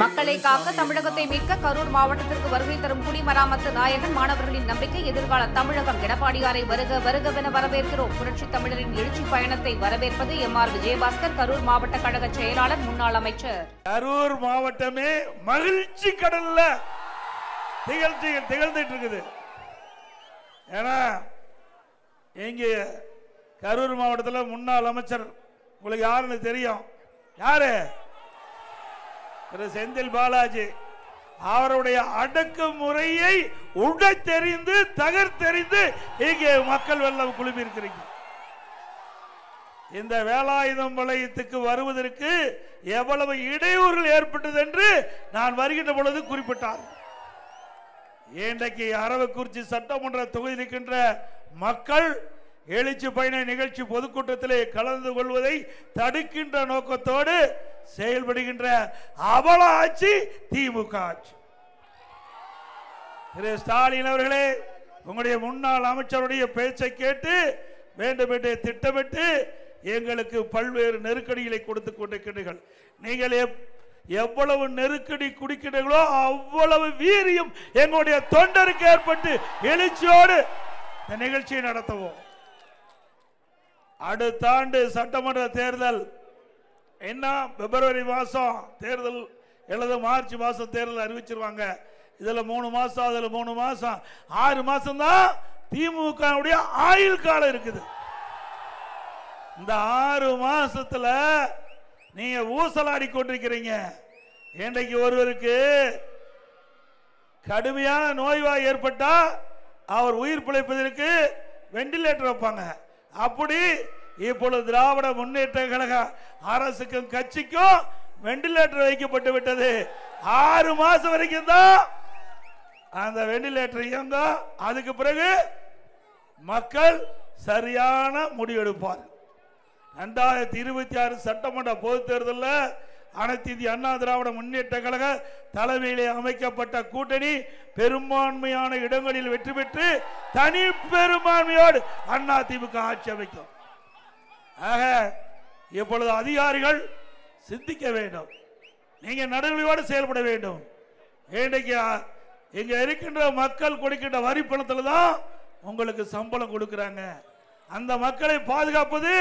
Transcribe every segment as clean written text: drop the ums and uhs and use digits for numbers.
மக்களை காக்க தமிழகத்தை மீட்க கரூர் மாவட்டத்திற்கு வருகை தரும் குடிமராமத்து நாயகன் மாணவர்களின் நம்பிக்கை எதிர்கால தமிழகம். எடப்பாடியாரை வருக வருகவென வரவேற்கிறோம். புரட்சித் தமிழரின் எழுச்சி பயணத்தை வரவேற்பது எம்.ஆர். விஜயபாஸ்கர், கரூர் மாவட்ட கழக செயலாளர், முன்னாள் அமைச்சர். கரூர் மாவட்டமே மகிழ்ச்சி கடல்ல திகழ்ந்துட்டு இருக்குது. ஏன்னா இங்க கரூர் மாவட்டத்தில் முன்னாள் அமைச்சர் உங்களுக்கு யாருன்னு தெரியும். யாரு? திரு செந்தில் பாலாஜி. அவருடைய அடக்குமுறையை உடைத்தெறிந்து தகர்த்தெறிந்து இங்கே மக்கள் வெள்ளம் குழுமி இருக்கிறீங்க. இந்த வேலாயுதம் வளையத்துக்கு வருவதற்கு எவ்வளவு இடையூறுகள் ஏற்பட்டது என்று நான் வருகின்ற பொழுது குறிப்பிட்டார். இன்றைக்கு அரவக்குறிச்சி சட்டமன்ற தொகுதியில் இருக்கின்ற மக்கள் எழுச்சி பயண நிகழ்ச்சி பொதுக்கூட்டத்திலே கலந்து கொள்வதை தடுக்கின்ற நோக்கத்தோடு செயல்படுகின்ற அவல ஆட்சி திமுக ஆட்சி. திரு ஸ்டாலின் அவர்களே, உங்களுடைய முன்னாள் அமைச்சருடைய பேச்சை கேட்டு வேண்டும் என்று திட்டமிட்டு எங்களுக்கு பல்வேறு நெருக்கடிகளை கொடுத்துக் கொண்டிருக்கிறீர்கள். நீங்கள் எவ்வளவு நெருக்கடி குடிக்கிறீர்களோ அவ்வளவு வீரியம் எங்களுடைய தொண்டருக்கு ஏற்பட்டு எழுச்சியோடு இந்த நிகழ்ச்சியை நடத்துவோம். அடுத்த ஆண்டு சட்டமன்ற தேர்தல் என்ன, பிப்ரவரி மாசம் தேர்தல் அல்லது மார்ச் மாசம் தேர்தல் அறிவிச்சிருவாங்க. இதுல 3 மாசம், அதுல 3 மாசம், 6 மாசம் தான் திமுக ஆயுள் காலம் இருக்குது. இந்த 6 மாசத்துல நீங்க ஊசலாடி கொண்டிருக்கிறீங்க. இன்றைக்கு ஒருவருக்கு கடுமையான நோய்வாய் ஏற்பட்டா அவர் உயிர் பிழைப்பதற்கு வெண்டிலேட்டர் வைப்பாங்க. அப்படி இப்பொழுது திராவிட முன்னேற்ற கழக அரசுக்கும் கட்சிக்கும் வெண்டிலேட்டர் வைக்கப்பட்டு விட்டது. 6 மாசம் வரைக்கும் தான் அந்த வெண்டிலேட்டர் இயங்கும். அதுக்கு பிறகு மக்கள் சரியான முடிவெடுப்பார். 2026 சட்டமன்ற பொது தேர்தலில் அனைத்து இந்திய அண்ணா திராவிட முன்னேற்ற கழக தலைமையிலே அமைக்கப்பட்ட கூட்டணி பெரும்பான்மையான இடங்களில் வெற்றி பெற்று தனி பெரும்பான்மையோடு அண்ணா திமுக ஆட்சி அமைக்கும். ஆக இப்பொழுது அதிகாரிகள் சிந்திக்க வேண்டும், நீங்க நடுநிலையோடு செயல்பட வேண்டும். இன்றைக்கு இங்க இருக்கின்ற மக்கள் கொடுக்கின்ற வரி பணத்தில் தான் உங்களுக்கு சம்பளம் கொடுக்கிறாங்க. அந்த மக்களை பாதுகாப்பது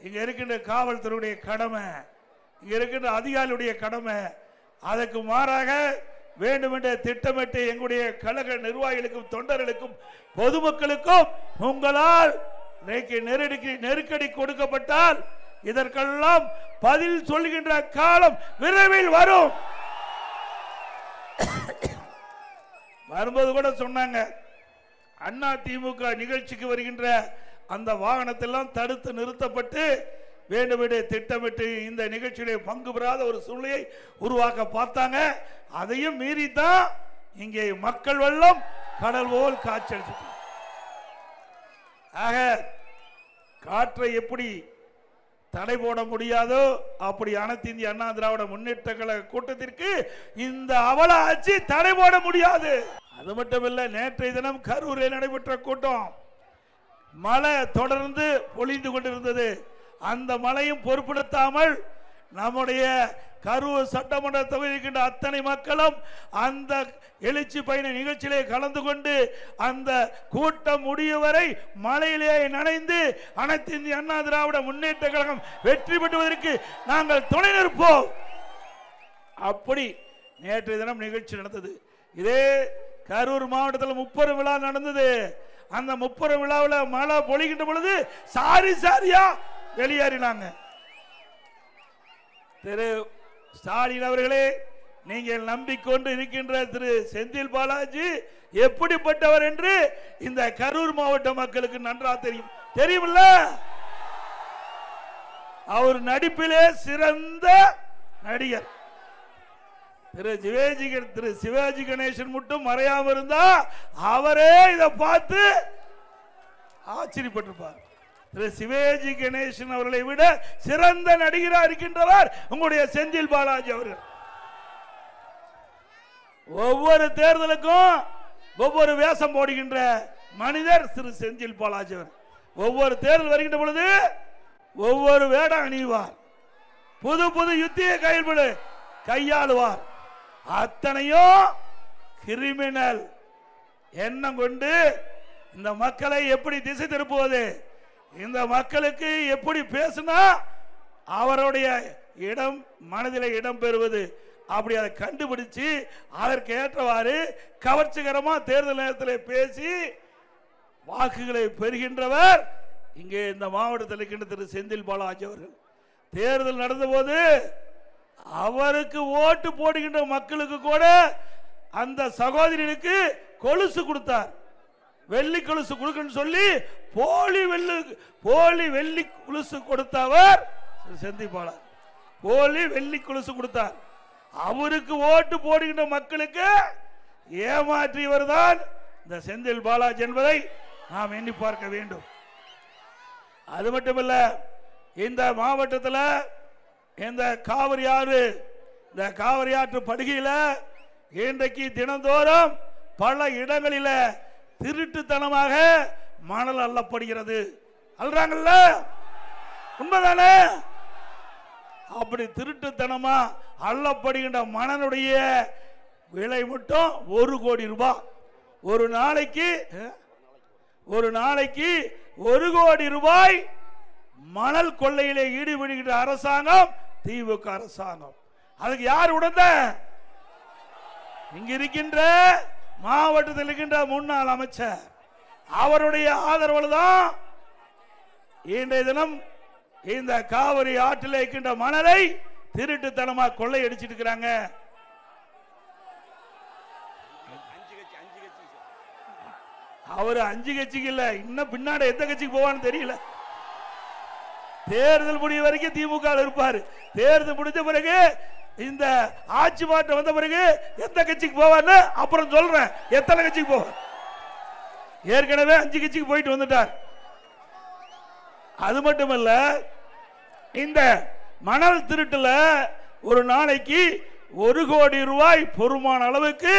இங்க இருக்கின்ற காவல்துறையுடைய கடமை, இங்க இருக்கின்ற அதிகாரிகளுடைய கடமை. அதற்கு மாறாக வேண்டுமென்ற திட்டமிட்டு எங்களுடைய கழக நிர்வாகிகளுக்கும் தொண்டர்களுக்கும் பொதுமக்களுக்கும் உங்களால் நெருக்கடி கொடுக்கப்பட்டால் இதற்கெல்லாம் பதில் சொல்கின்ற காலம் விரைவில் வரும். வரும்போது கூட சொன்னாங்க, அண்ணா திமுக நிகழ்ச்சிக்கு வருகின்ற அந்த வாகனத்தெல்லாம் தடுத்து நிறுத்தப்பட்டு வேண்டுமென்றே திட்டமிட்டு இந்த நிகழ்ச்சியிலே பங்கு பெறாத ஒரு சூழ்நிலையை உருவாக்க பார்த்தாங்க. அதையும் மீறித்தான் இங்கே மக்கள் வெள்ளம் கடல் போல் காய்ச்சல். ஆக காற்றை எப்படி தடை போட முடியாதோ அப்படி அனைத்து இந்திய அண்ணா திராவிட முன்னேற்ற கழக கூட்டத்திற்கு இந்த அவல ஆட்சி தடை போட முடியாது. அது மட்டுமல்ல, நேற்றைய தினம் கரூரில் நடைபெற்ற கூட்டம் மழை தொடர்ந்து பொழிந்து கொண்டிருந்தது. அந்த மழையும் பொருட்படுத்தாமல் நம்முடைய கரூர் சட்டமன்ற தொகுதிக்கின்ற அத்தனை மக்களும் அந்த எழுச்சி பயண நிகழ்ச்சியிலே கலந்து கொண்டு அந்த கூட்டம் முடியும் வரை மழையிலே நனைந்து அனைத்து இந்திய அண்ணா திராவிட முன்னேற்ற கழகம் வெற்றி பெற்றுவதற்கு நாங்கள் துணை நிற்போம். அப்படி நேற்றைய தினம் நிகழ்ச்சி நடந்தது. இதே கரூர் மாவட்டத்தில் 30 விழா நடந்தது. அந்த 30 விழாவில் மழை பொழிகின்ற பொழுது சாரியா வெளியேறினாங்க. திரு ஸ்டாலின் அவர்களே, நீங்கள் நம்பிக்கொண்டு இருக்கின்ற திரு செந்தில் பாலாஜி எப்படிப்பட்டவர் என்று இந்த கரூர் மாவட்ட மக்களுக்கு நன்றா தெரியுமில்ல. அவர் நடிப்பிலே சிறந்த நடிகர். திரு சிவாஜி கணேசன் மட்டும் மறையாம இருந்தா அவரே இதை பார்த்து ஆச்சரியப்பட்டிருப்பார். திரு சிவாஜி கணேசன் அவர்களை விட சிறந்த நடிகராக இருக்கின்றவர் உங்களுடைய செந்தில் பாலாஜி அவர்கள். ஒவ்வொரு தேர்தலுக்கும் ஒவ்வொரு வேஷம் போடுகின்ற மனிதர் திரு செந்தில் பாலாஜி அவர். ஒவ்வொரு தேர்தல் வருகின்ற பொழுது ஒவ்வொரு வேடம் அணிவார், புது புது யுத்தியை கையாளுவார். அத்தனையும் கிரிமினல் எண்ணம் கொண்டு இந்த மக்களை எப்படி திசை திருப்புவது, இந்த மக்களுக்கு எப்படி பேசினா அவருடைய இடம் மனதில் இடம் பெறுவது, அப்படி அதை கண்டுபிடிச்சு அதற்கு ஏற்றவாறு கவர்ச்சிகரமா தேர்தல் நேரத்தில் பேசி வாக்குகளை பெறுகின்றவர் இங்கே இந்த மாவட்டத்தில் இருக்கின்ற திரு செந்தில் பாலாஜி அவர்கள். தேர்தல் நடந்த போது அவருக்கு ஓட்டு போடுகின்ற மக்களுக்கு கூட அந்த சகோதரிகளுக்கு கொலுசு கொடுத்தார். வெள்ளி கொலுசு கொடுக்கன்னு சொல்லி போலி வெள்ளி கொலுசு கொடுத்தவர் செந்தில் பாலாஜி. போலி வெள்ளி கொலுசு கொடுத்தார். அவருக்கு ஓட்டு போடுகின்ற மக்களுக்கு ஏமாற்றியவர் தான் இந்த செந்தில் பாலாஜி என்பதை நாம் எண்ணி பார்க்க வேண்டும். அது மட்டுமல்ல, இந்த மாவட்டத்தில் இந்த காவிரி ஆறு, இந்த காவிரி ஆற்று படுகையில் இன்றைக்கு தினந்தோறும் பல இடங்களில் திருட்டுத்தனமாக மணல் அள்ளப்படுகிறது. அல்றாங்கல்ல, உண்மைதானே? அப்படி திருட்டுத்தனமா அள்ளப்படுகின்ற மணலுடைய விலை மட்டும் 1 கோடி ரூபாய். ஒரு நாளைக்கு 1 கோடி ரூபாய் மணல் கொள்ளையிலே ஈடுபடுகின்ற அரசாங்கம் திமுக அரசாங்கம். அதுக்கு யார் உடந்த? இங்க இருக்கின்ற மாவட்டத்தில் இருக்கின்ற முன்னாள் அமைச்சர், அவருடைய ஆதரவு தான் இன்றைய தினம் இந்த காவிரி ஆற்றில் இருக்கின்ற மணலை திருட்டுத்தனமா கொள்ளை அடிச்சிட்டு இருக்கிறாங்க. அவர் 5 கட்சிக்கு இல்ல, இன்னும் பின்னாடி எந்த கட்சிக்கு போவான்னு தெரியல. தேர்தல் முடிவு வரைக்கும் திமுக இருப்பாரு. தேர்தல் முடிஞ்ச பிறகு இந்த ஆட்சி மாற்றம் வந்த பிறகு எந்த கட்சிக்கு போவான்னு அப்புறம் சொல்றேன். எத்தனை கட்சிக்கு போவார்? ஏற்கனவே 5 கட்சிக்கு போயிட்டு வந்துட்டார். அது மட்டுமல்ல, இந்த மணல் திருட்டுல ஒரு நாளைக்கு 1 கோடி ரூபாய் பெருமான அளவுக்கு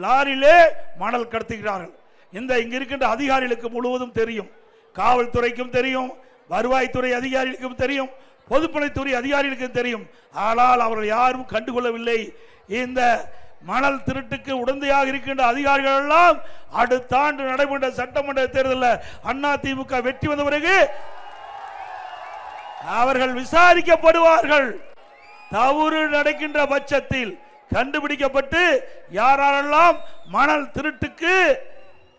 லாரியிலே மணல் கடத்துகிறார்கள். இங்க இருக்கின்ற அதிகாரிகளுக்கு முழுவதும் தெரியும், காவல்துறைக்கும் தெரியும், வருவாய்த்துறை அதிகாரிகளுக்கும் தெரியும், பொதுப்பணித்துறை அதிகாரிகளுக்கும் தெரியும். ஆனால் அவர்கள் யாரும் கண்டுகொள்ளவில்லை. இந்த மணல் திருட்டுக்கு உடந்தையாக இருக்கின்ற அதிகாரிகள் எல்லாம் அடுத்த ஆண்டு நடைபெற்ற சட்டமன்ற தேர்தலில் அதிமுக வெற்றி வந்த பிறகு அவர்கள் விசாரிக்கப்படுவார்கள். தவறு நடக்கின்ற பட்சத்தில் கண்டுபிடிக்கப்பட்டு யாரெல்லாம் மணல் திருட்டுக்கு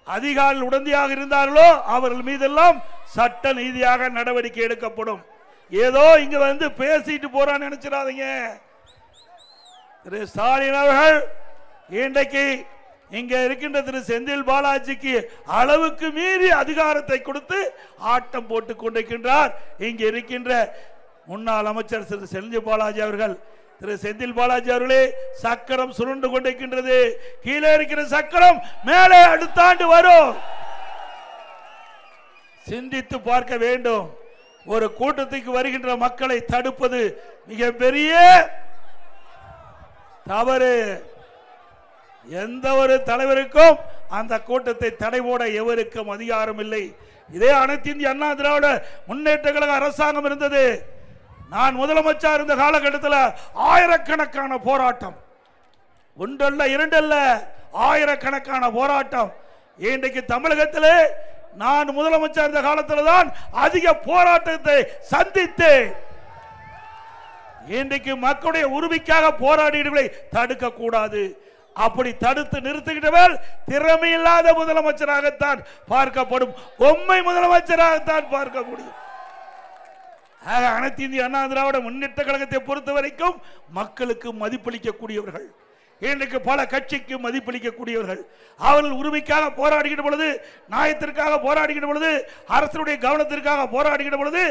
அதிகாரிகள் உடந்தையாக இருந்தார்களோ அவர்கள் மீதெல்லாம் சட்ட நீதியாக நடவடிக்கை எடுக்கப்படும். ஏதோ இங்க வந்து பேசிட்டு போறான்னு நினைச்சிடாதீங்க. திரு ஸ்டாலின் அவர்கள் இன்றைக்கு இங்க இருக்கின்ற திரு செந்தில் பாலாஜிக்கு அளவுக்கு மீறி அதிகாரத்தை கொடுத்து ஆட்டம் போட்டுக் கொண்டிருக்கின்றார். இங்க இருக்கின்ற முன்னாள் அமைச்சர் திரு செந்தில் பாலாஜி அவர்கள். திரு செந்தில் பாலாஜி அவர்களே, சக்கரம் சுருண்டு கொண்டிருக்கின்றது. கீழே இருக்கிற சக்கரம் மேலே அடுத்த ஆண்டு வரும். சிந்தித்து பார்க்க வேண்டும். ஒரு கூட்டத்துக்கு வருகின்ற மக்களை தடுப்பது மிகப்பெரிய தவறு. எந்த ஒரு தலைவருக்கும் அந்த கூட்டத்தை தடை போட எவருக்கும் அதிகாரம் இல்லை. இதே அனைத்து இந்திய அண்ணா திராவிட முன்னேற்ற கழக அரசாங்கம் இருந்தது. நான் முதலமைச்சர் இருந்த காலகட்டத்தில் ஆயிரக்கணக்கான போராட்டம், ஒன்றல்ல இரண்டல்ல, ஆயிரக்கணக்கான போராட்டம். இன்றைக்கு தமிழகத்தில் நான் முதலமைச்சர் இருந்த காலத்தில் தான் அதிக போராட்டத்தை சந்தித்தேன். இன்றைக்கு மக்களுடைய உரிமைக்காக போராடியவர்களை தடுக்க கூடாது. அப்படி தடுத்து நிறுத்துகின்றவர் திறமையில்லாத முதலமைச்சராகத்தான் பார்க்கப்படும், பொம்மை முதலமைச்சராகத்தான் பார்க்க முடியும். அனைத்து இந்திய அண்ணா திராவிட முன்னேற்ற கழகத்தை பொறுத்த வரைக்கும் மக்களுக்கு மதிப்பளிக்கக்கூடியவர்கள், இன்றைக்கு பல கட்சிக்கு மதிப்பளிக்கக்கூடியவர்கள். அவர்கள் உரிமைக்காக போராடுகின்ற பொழுது, நியாயத்திற்காக போராடுகின்ற பொழுது, அரசுடைய கவனத்திற்காக போராடுகின்ற பொழுது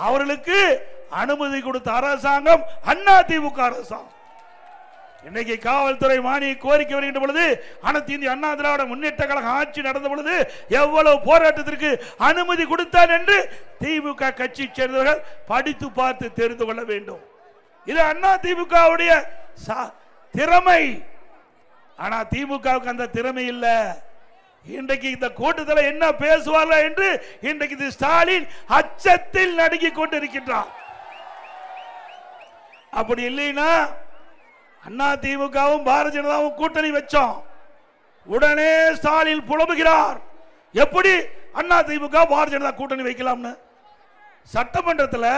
அவர்களுக்கு அனுமதி கொடுத்த அரசாங்கம் அதிமுக அரசாங்கம். இன்னைக்கு காவல்துறை மானிய கோரிக்கை வருகின்ற பொழுது, அனைத்து இந்திய அண்ணா திராவிட முன்னேற்ற கழக ஆட்சி நடந்த பொழுது எவ்வளவு போராட்டத்திற்கு அனுமதி கொடுத்தார் என்று திமுக கட்சி சேர்ந்தவர்கள் படித்து பார்த்து தெரிந்து கொள்ள வேண்டும். இது அதிமுகவுடைய திறமை. ஆனா திமுகவுக்கு அந்த திறமை இல்ல. இன்றைக்கு இந்த கூட்டத்தில் என்ன பேசுவார்கள் என்று இன்றைக்கு ஸ்டாலின் அச்சத்தில் நடுங்கிக் கொண்டிருக்கின்றார். அப்படி இல்லைன்னா அண்ணா திமுகவும் பாரதிய ஜனதாவும் கூட்டணி வச்சோம். உடனே ஸ்டாலின் புலம்புகிறார், எப்படி அண்ணா திமுக பாரதிய ஜனதா கூட்டணி வைக்கலாம்னு. சட்டமன்றத்தில்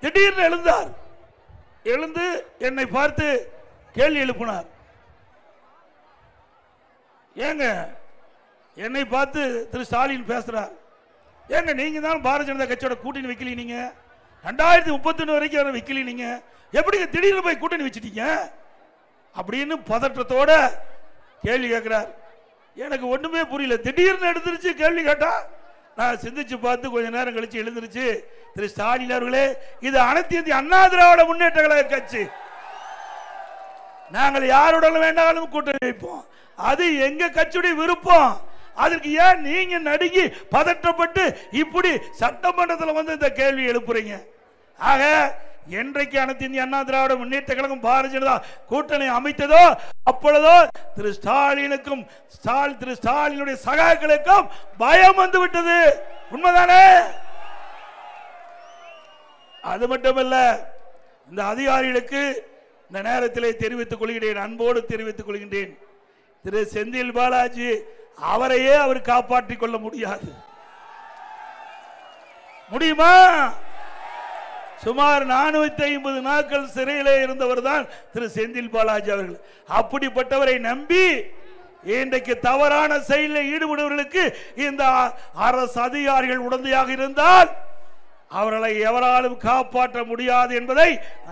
திடீர்னு எழுந்தார். எழுந்து என்னை பார்த்து கேள்வி எழுப்பினார். ஏங்க என்னை பார்த்து திரு ஸ்டாலின் பேசுறார், ஏங்க நீங்க தான் பாரதிய ஜனதா கட்சியோட கூட்டணி வைக்கல, நீங்க 2031 வரைக்கும் வைக்கல, நீங்க எப்படி திடீர்னு போய் கூட்டணி வச்சிட்டீங்க அப்படின்னு பதற்றத்தோட கேள்வி கேட்கிறார். எனக்கு ஒண்ணுமே புரியல. திடீர்னு எடுத்துருச்சு கேள்வி கேட்டா. நான் சிந்திச்சு பார்த்து கொஞ்ச நேரம் கழிச்சு எழுந்திருச்சு, திரு ஸ்டாலின் அவர்களே, இது அனைத்து இந்திய அண்ணா திராவிட முன்னேற்ற கழக கட்சி, நாங்கள் யாருடன் வேண்டாலும் கூட்டணி வைப்போம், அது எங்க கட்சியுடைய விருப்பம். அதற்கு ஏன் நீங்க நடுங்கி பதற்றப்பட்டு இப்படி சட்டமன்றத்தில் வந்து இந்த கேள்வி எழுப்புறீங்க? ஆக என்றைக்கு அனைத்து இந்திய அண்ணா திராவிட முன்னேற்ற கழகம் பாரதிய ஜனதா கூட்டணி அமைத்ததோ அப்பொழுதோ திரு ஸ்டாலினுக்கும் திரு ஸ்டாலினுடைய சகாக்களுக்கும் பயம் வந்து விட்டது. உண்மைதானே? அது மட்டுமல்ல, இந்த அதிகாரிகளுக்கு இந்த நேரத்தில் தெரிவித்துக் கொள்கிறேன், அன்போடு தெரிவித்துக் கொள்கின்றேன், திரு செந்தில் பாலாஜி அவரையே அவர் காப்பாற்றிக் கொள்ள முடியாது. முடியுமா? சுமார் 450 நாட்கள் சிறையிலே இருந்தவர் தான் திரு செந்தில் பாலாஜி அவர்கள். அப்படிப்பட்டவரை நம்பி இன்றைக்கு தவறான செயலில் ஈடுபடுவர்களுக்கு இந்த அரசு அதிகாரிகள் உடந்தையாக இருந்தால் அவர்களை எவராலும் காப்பாற்ற முடியாது என்பதை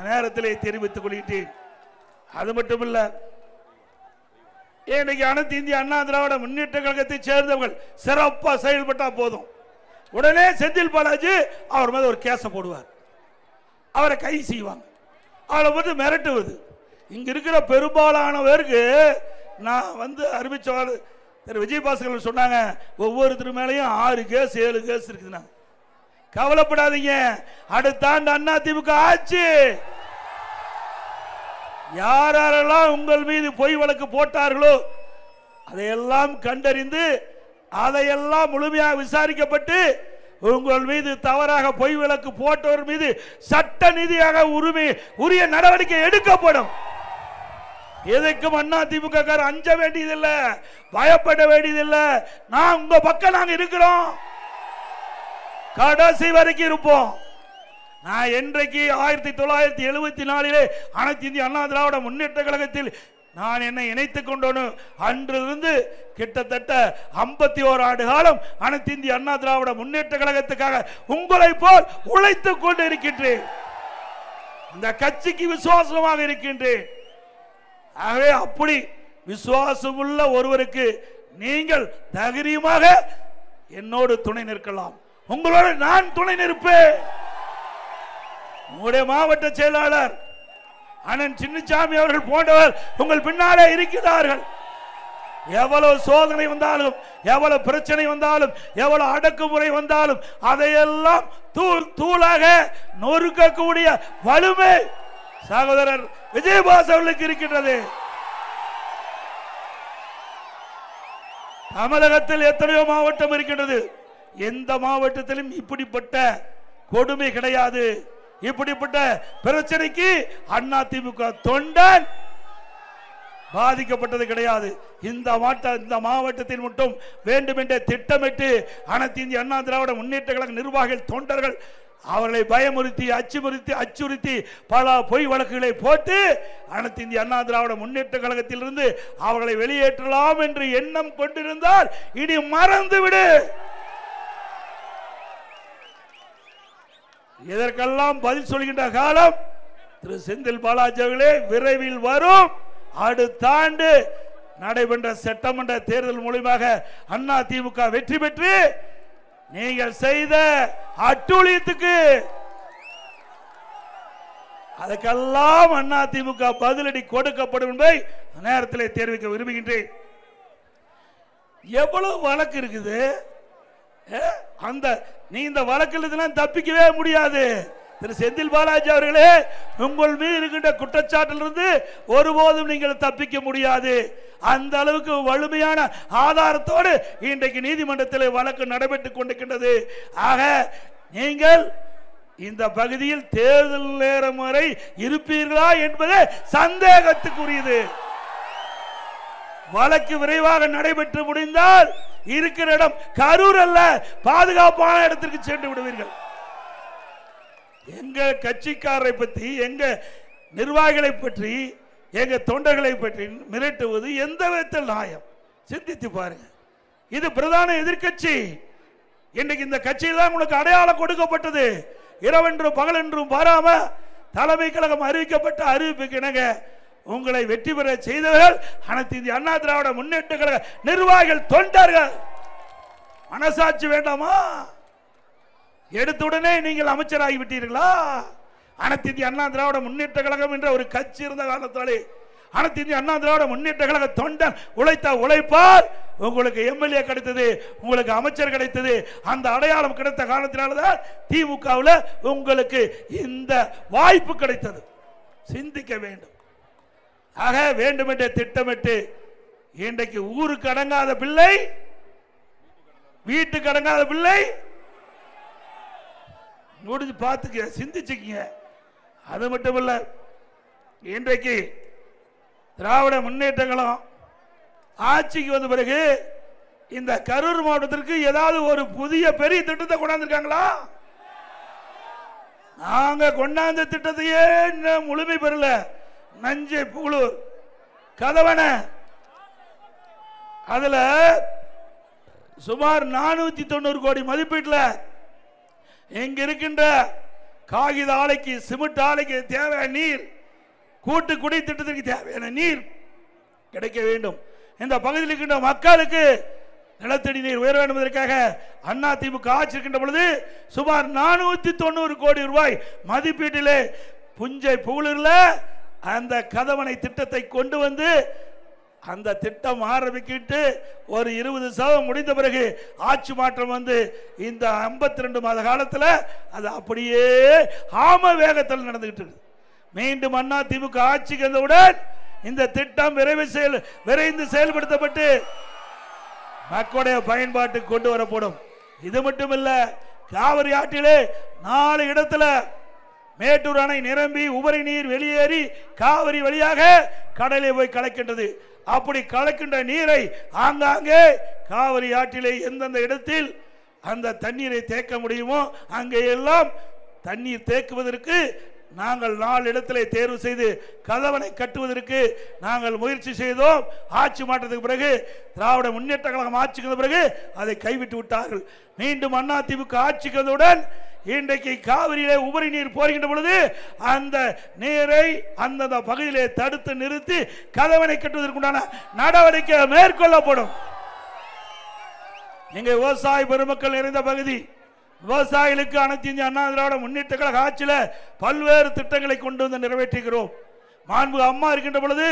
நேரத்திலே தெரிவித்துக் கொள்கிறேன். அது மட்டுமல்ல, இன்னைக்கு அனைத்து இந்திய அண்ணா திராவிட முன்னேற்ற கழகத்தை சேர்ந்தவர்கள் சிறப்பாக செயல்பட்டா போதும், உடனே செந்தில் பாலாஜி அவர் மீது ஒரு கேஸை போடுவார், அவரை கைது செய்வாங்க, அவரை வந்து மிரட்டுவது. இங்க இருக்கிற பெரும்பாலானவருக்கு நான் வந்து அறிவிச்சவர் திரு விஜயபாஸ்கர் சொன்னாங்க, ஒவ்வொருத்தர் மேலையும் 6 கேஸ் 7 கேஸ் இருக்குதுன்னா. கவலைப்படாதீங்க, அடுத்த ஆண்டு அண்ணா திமுக ஆட்சி. யாரெல்லாம் உங்கள் மீது பொய் வழக்கு போட்டார்களோ அதையெல்லாம் கண்டறிந்து அதையெல்லாம் முழுமையாக விசாரிக்கப்பட்டு உங்கள் மீது தவறாக பொய் வழக்கு போட்டவர் மீது சட்ட நீதியாக உரிய நடவடிக்கை எடுக்கப்படும். எதற்கும் அண்ணா திமுக அஞ்ச வேண்டியதில்லை, பயப்பட வேண்டியதில்லை. நான் உங்க பக்கம் நாங்க இருக்கிறோம், கடைசி வரைக்கும் இருப்போம். நான் என்றைக்கு 1974 அனைத்து இந்திய அண்ணா திராவிட முன்னேற்ற கழகத்தில் நான் என்னை இணைத்துக் கொண்டோன்னு அன்றிலிருந்து கிட்டத்தட்ட 51 ஆண்டு காலம் அனைத்து இந்திய அண்ணா திராவிட முன்னேற்ற கழகத்துக்காக உங்களை போல் உழைத்துக் கொண்டு இருக்கின்றேன். இந்த கட்சிக்கு விசுவாசமாக இருக்கின்றேன். ஆகவே அப்படி விசுவாசமுள்ள ஒருவருக்கு நீங்கள் தைரியமாக என்னோடு துணை நிற்கலாம், உங்களோடு நான் துணை நிற்பேன். உங்களுடைய மாவட்ட செயலாளர் அண்ணன் சின்னசாமி அவர்கள் போன்றவர் உங்கள் பின்னாலே இருக்கிறார்கள். எவ்வளவு சோதனை வந்தாலும், எவ்வளவு பிரச்சனை வந்தாலும், எவ்வளவு அடக்குமுறை வந்தாலும் அதையெல்லாம் தூளாக நொறுக்கக்கூடிய வலிமை சகோதரர் விஜயபாஸ் அவர்களுக்கு இருக்கின்றது. தமிழகத்தில் எத்தனையோ மாவட்டம் இருக்கின்றது, எந்த மாவட்டத்திலும் இப்படிப்பட்ட கொடுமை கிடையாது, இப்படிப்பட்ட பிரச்சனைக்கு அண்ணா திமுக தொண்டன் பாதிக்கப்பட்டது கிடையாது. இந்த மாவட்டத்தில் மட்டும் வேண்டுமென்றே திட்டமிட்டு அனைத்து இந்திய அண்ணா திராவிட முன்னேற்ற கழக நிர்வாகிகள் தொண்டர்கள் அவர்களை பயமுறுத்தி அச்சுறுத்தி பல பொய் வழக்குகளை போட்டு அனைத்து இந்திய அண்ணா திராவிட முன்னேற்ற கழகத்திலிருந்து அவர்களை வெளியேற்றலாம் என்று எண்ணம் கொண்டிருந்தால் இனி மறந்துவிடு. இதற்கெல்லாம் பதில் சொல்கின்ற காலம் திரு செந்தில் பாலாஜி அவர்களே விரைவில் வரும். அடுத்த ஆண்டு நடைபெற்ற சட்டமன்ற தேர்தல் மூலமாக அண்ணா திமுக வெற்றி பெற்று நீங்கள் செய்த அட்டூழியத்துக்கு அதுக்கெல்லாம் அண்ணா திமுக பதிலடி கொடுக்கப்படும் என்பதை நேரத்தில் தெரிவிக்க விரும்புகின்றேன். எவ்வளவு வழக்கு இருக்குது, நீ இந்த வழக்கில் தப்பிக்கவே முடியாது. திரு செந்தில் பாலாஜி அவர்களே, உங்கள் மீது இருக்கின்ற குற்றச்சாட்டிலிருந்து ஒருபோதும் நீங்கள் தப்பிக்க முடியாது. அந்த அளவுக்கு வலிமையான ஆதாரத்தோடு இன்றைக்கு நீதிமன்றத்தில் வழக்கு நடைபெற்றுக் கொண்டிருக்கின்றது. ஆக நீங்கள் இந்த பகுதியில் தேர்தல் நேரம் வரை இருப்பீர்களா என்பது சந்தேகத்துக்குரியது. வழக்கு விரைவாக நடைபெற்று முடிந்தால் இருக்கிற இடம் கரூர் அல்ல, பாதுகாப்பான இடத்திற்கு சென்று விடுவீர்கள். எங்க கட்சிக்காரரை பற்றி, எங்க நிர்வாகிகளை பற்றி, எங்க தொண்டர்களை பற்றி மிரட்டுவது எந்த விதத்தில் நியாயம்? சிந்தித்து பாருங்க. இது பிரதான எதிர்கட்சி. இன்றைக்கு இந்த கட்சியில் தான் உங்களுக்கு அடையாளம் கொடுக்கப்பட்டது. இரவென்றும் பகலென்றும் பாராம தலைமை கழகம் அறிவிக்கப்பட்ட அறிவிப்புக்கு இணங்க உங்களை வெற்றி பெற செய்தவர்கள் அனைத்து இந்திய அண்ணா திராவிட முன்னேற்ற கழக நிர்வாகிகள், தொண்டர்கள். மனசாட்சி வேண்டாமா? எடுத்துடனே நீங்கள் அமைச்சராகி விட்டீர்களா? அனைத்து இந்திய அண்ணா திராவிட முன்னேற்ற கழகம் என்ற ஒரு கட்சி இருந்த காலத்தாலே அனைத்து இந்திய அண்ணா திராவிட முன்னேற்ற கழக தொண்டன் உழைத்த உழைப்பால் உங்களுக்கு எம்எல்ஏ கிடைத்தது, உங்களுக்கு அமைச்சர் கிடைத்தது. அந்த அடையாளம் கிடைத்த காரணத்தினால்தான் திமுகவில் உங்களுக்கு இந்த வாய்ப்பு கிடைத்தது. சிந்திக்க வேண்டும். ஆக வேண்டுமென்றே திட்டமிட்டு இன்றைக்கு ஊருக்கு அடங்காத பிள்ளை, வீட்டுக்கு அடங்காத பிள்ளை, முடிஞ்சு பார்த்துக்க, சிந்திச்சுக்கீங்க. அது மட்டுமல்ல, இன்றைக்கு திராவிட முன்னேற்ற கழகம் ஆட்சிக்கு வந்த பிறகு இந்த கரூர் மாவட்டத்திற்கு ஏதாவது ஒரு புதிய பெரிய திட்டத்தை கொண்டாந்துருக்காங்களா? நாங்க கொண்டாந்த திட்டத்தையே முழுமை பெறல. நஞ்சை, புகழூர், கதவன, அதுல சுமார் 490 கோடி மதிப்பீட்டில் இங்க இருக்கின்ற காகித ஆலைக்கு, சிமெண்ட் ஆலைக்கு தேவையான நீர், கூட்டு குடி திட்டத்திற்கு தேவையான நீர் கிடைக்க வேண்டும். இந்த பகுதியில் இருக்கின்ற மக்களுக்கு நிலத்தடி நீர் உயர வேண்டும் என்பதற்காக அண்ணா திமுக ஆட்சி இருக்கின்ற பொழுது சுமார் 490 கோடி ரூபாய் மதிப்பீட்டிலே புஞ்சை புகழூர்ல அந்த கதவணை திட்டத்தை கொண்டு வந்து அந்த திட்டம் ஆரம்பிக்கிட்டு ஒரு 20% முடிந்த பிறகு ஆட்சி மாற்றம் வந்து இந்த 52 மாத காலத்தில் அது அப்படியே ஆம வேகத்தில் நடந்துகிட்டு இருக்கு. மீண்டும் அண்ணா திமுக ஆட்சிக்கு வந்தவுடன் இந்த திட்டம் விரைந்து செயல்படுத்தப்பட்டு மக்களுடைய பயன்பாட்டுக்கு கொண்டு வரப்படும். இது மட்டுமல்ல, காவிரி ஆற்றிலே 4 இடத்துல மேட்டூர் அணை நிரம்பி உபரி நீர் வெளியேறி காவிரி வழியாக கடலை போய் கலக்கின்றது. அப்படி கலக்கின்ற நீரை ஆங்காங்கே காவிரி ஆற்றிலே எந்தெந்த இடத்தில் அந்த தண்ணீரை தேக்க முடியுமோ அங்கே எல்லாம் தண்ணீர் தேக்குவதற்கு நாங்கள் 4 இடத்திலே தேர்வு செய்து கதவணை கட்டுவதற்கு நாங்கள் முயற்சி செய்தோம். ஆட்சி மாற்றத்துக்கு பிறகு திராவிட முன்னேற்ற கழகம் ஆட்சிக்கு வந்த பிறகு அதை கைவிட்டு விட்டார்கள். மீண்டும் அண்ணா திமுக ஆட்சிக்கு வந்தவுடன் இன்றைக்கு காவிரியிலே உபரி நீர் போகின்ற பொழுது அந்த நீரை அந்தந்த பகுதியிலே தடுத்து நிறுத்தி கதவணை கட்டுவதற்குண்டான நடவடிக்கை மேற்கொள்ளப்படும். இங்கே விவசாய பெருமக்கள் நிறைந்த பகுதி. விவசாயிகளுக்கு அனைத்து இந்திய அண்ணா திராவிட முன்னேற்ற கழக ஆட்சியில் பல்வேறு திட்டங்களை கொண்டு வந்து நிறைவேற்றுகிறோம். மாண்பு அம்மா இருக்கின்ற பொழுது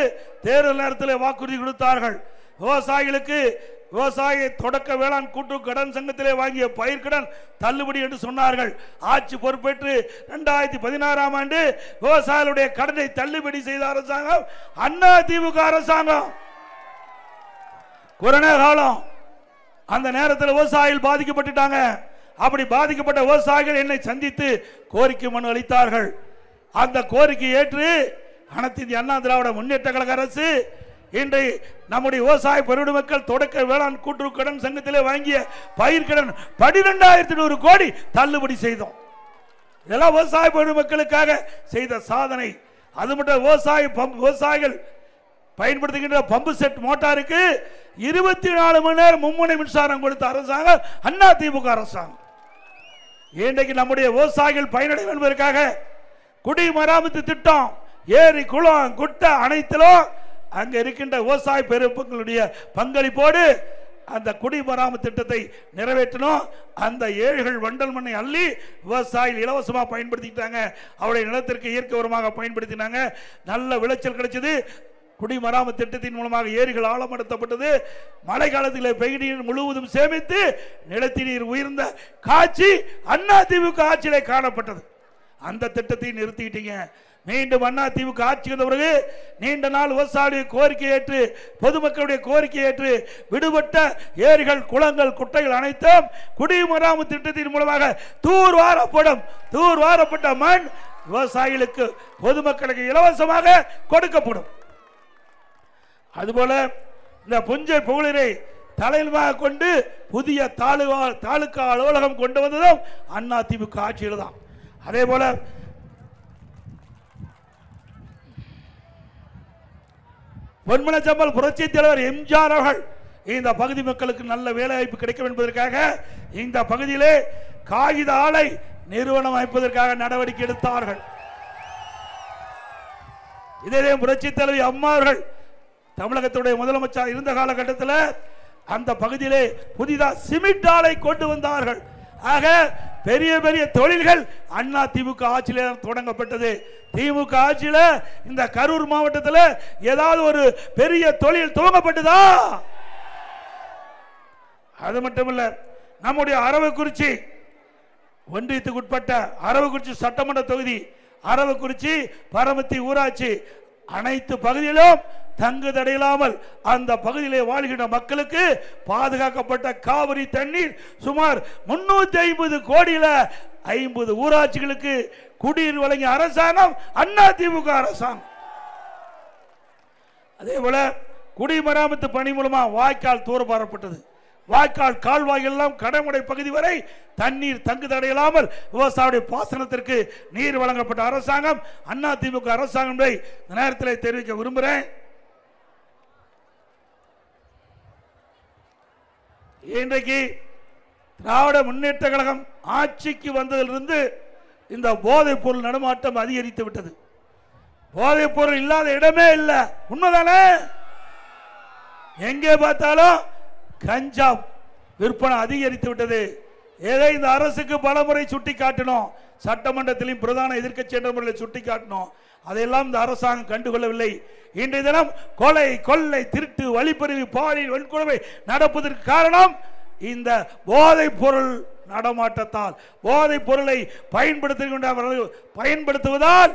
தேர்தல் நேரத்தில் வாக்குறுதி கொடுத்தார்கள். விவசாயிகளுக்கு விவசாய தொடக்க வேளாண் கூட்டு கடன் சங்கத்திலே வாங்கிய பயிர்கடன் தள்ளுபடி என்று சொன்னார்கள். ஆட்சி பொறுப்பேற்று 2016ஆம் ஆண்டு விவசாயிகளுடைய கடனை தள்ளுபடி செய்த அரசாங்கம் அண்ணா திமுக அரசாங்கம். கொரோனா காலம், அந்த நேரத்தில் விவசாயிகள் பாதிக்கப்பட்டுட்டாங்க. அப்படி பாதிக்கப்பட்ட விவசாயிகள் என்னை சந்தித்து கோரிக்கை மனு அளித்தார்கள். அந்த கோரிக்கை ஏற்று அனைத்து இந்திய அண்ணா திராவிட முன்னேற்ற கழக அரசு இன்று நம்முடைய விவசாய பெருமக்கள் தொடக்க வேளாண் கூட்டுறவு கடன் சங்கத்திலே வாங்கிய பயிர்கடன் 12,100 கோடி தள்ளுபடி செய்தோம். இதெல்லாம் விவசாய பெருமக்களுக்காக செய்த சாதனை. அது மட்டும் விவசாயிகள் பயன்படுத்துகின்ற பம்பு செட் மோட்டாருக்கு 24 மணி நேரம் மும்முனை மின்சாரம் கொடுத்த அரசாங்கம் அண்ணா திமுக அரசாங்கம். இன்றைக்கு நம்முடைய விவசாயிகள் பயனடையும் என்பதற்காக குடிமராமத்து திட்டம், ஏரி குளம் குட்டை அனைத்திலும் அங்க இருக்கின்ற விவசாய பெருமக்களுடைய பங்களிப்போடு அந்த குடிமராமத்து திட்டத்தை நிறைவேற்றணும். அந்த ஏழைகள் வண்டல் மண்ணை அள்ளி விவசாயிகள் இலவசமாக பயன்படுத்திட்டாங்க. அவருடைய நிலத்திற்கு இயற்கை உரமாக பயன்படுத்தினாங்க. நல்ல விளைச்சல் கிடைச்சது. குடிமராமத்து திட்டத்தின் மூலமாக ஏரிகள் ஆழப்படுத்தப்பட்டது. மழை காலத்தில் பெய்த நீர் முழுவதும் சேமித்து நிலத்தி நீர் உயர்ந்த காட்சி அண்ணா திமுக ஆட்சியிலே காணப்பட்டது. அந்த திட்டத்தை நிறுத்திட்டீங்க. மீண்டும் அதிமுக ஆட்சி வந்த பிறகு நீண்ட நாள் விவசாயிகளுடைய கோரிக்கை ஏற்று பொதுமக்களுடைய கோரிக்கை ஏற்று விடுபட்ட ஏரிகள் குளங்கள் குட்டைகள் அனைத்தும் குடிமராமத்து திட்டத்தின் மூலமாக தூர்வாரப்பட்ட மண் விவசாயிகளுக்கு பொதுமக்களுக்கு இலவசமாக கொடுக்கப்படும். அதுபோல இந்த புஞ்சை புகழரை தலைமையாக கொண்டு புதிய தாலுகா அலுவலகம் கொண்டு வந்ததும் அதிமுக ஆட்சியில் தான். அதே போல பொன்மனச்சம்பல் புரட்சி தலைவர் எம்ஜிஆர் அவர்கள் இந்த பகுதி மக்களுக்கு நல்ல வேலை வாய்ப்பு கிடைக்கும் என்பதற்காக இந்த பகுதியிலே காகித ஆலை நிறுவனம் அமைப்பதற்காக நடவடிக்கை எடுத்தார்கள். இதே புரட்சி தலைவி அம்மா அவர்கள் தமிழகத்துடைய முதலமைச்சர் இருந்த காலகட்டத்தில் அந்த பகுதியிலே புதிதாக சிமெண்ட் ஆலை கொண்டு வந்தார்கள். ஆக பெரிய பெரிய தொழில்கள் அண்ணா திமுக ஆட்சியில் தொடங்கப்பட்டது. திமுக ஆட்சியில் இந்த கரூர் மாவட்டத்தில் ஏதாவது ஒரு பெரிய தொழில் துவங்கப்பட்டதா? அது மட்டுமல்ல, நம்முடைய அரவக்குறிச்சி ஒன்றியத்துக்கு உட்பட்ட அரவக்குறிச்சி சட்டமன்ற தொகுதி, அரவக்குறிச்சி பரமத்தி ஊராட்சி அனைத்து பகுதியிலும் தங்கு தடையில்லாமல் அந்த பகுதியிலே வாழ்கின்ற மக்களுக்கு பாதுகாக்கப்பட்ட காவிரி தண்ணீர் சுமார் 350 கோடியில் 50 ஊராட்சிகளுக்கு குடிநீர் வழங்கிய அரசாங்கம் அதிமுக அரசாங்கம். அதே போல குடிமராமத்து பணி மூலமா வாய்க்கால் தூர்வாரப்பட்டது. வாய்க்கால் கால்வாய்கள் எல்லாம் கடமுடை பகுதி வரை தண்ணீர் தங்கு தடையில்லாமல் விவசாய பாசனத்திற்கு நீர் வழங்கப்பட்ட அரசாங்கம் அதிமுக அரசாங்கம் நேரத்தில் தெரிவிக்க விரும்புகிறேன். இன்றைக்கு திராவிட முன்னேற்ற கழகம் ஆட்சிக்கு வந்ததிலிருந்து இந்த போதைப் பொருள் நடமாட்டம் அதிகரித்து விட்டது. போதைப் பொருள் இல்லாத இடமே இல்லை. உண்மைதானே? எங்கே பார்த்தாலும் கஞ்சா விற்பனை அதிகரித்து விட்டது. ஏதோ இந்த அரசுக்கு பலமுறை சுட்டி காட்டணும், சட்டமன்றத்திலும் பிரதான எதிர்க்கட்சி என்ற முறையில் சுட்டி காட்டணும். அதையெல்லாம் இந்த அரசாங்கம் கண்டுகொள்ளவில்லை. இன்றைய தினம் கொலை கொள்ளை திருட்டு வழிப்பறிவு பாலியல் வன்கொடுமை நடப்பதற்கு காரணம் இந்த போதைப் பொருள் நடமாட்டத்தால். போதைப் பொருளை பயன்படுத்துவதால்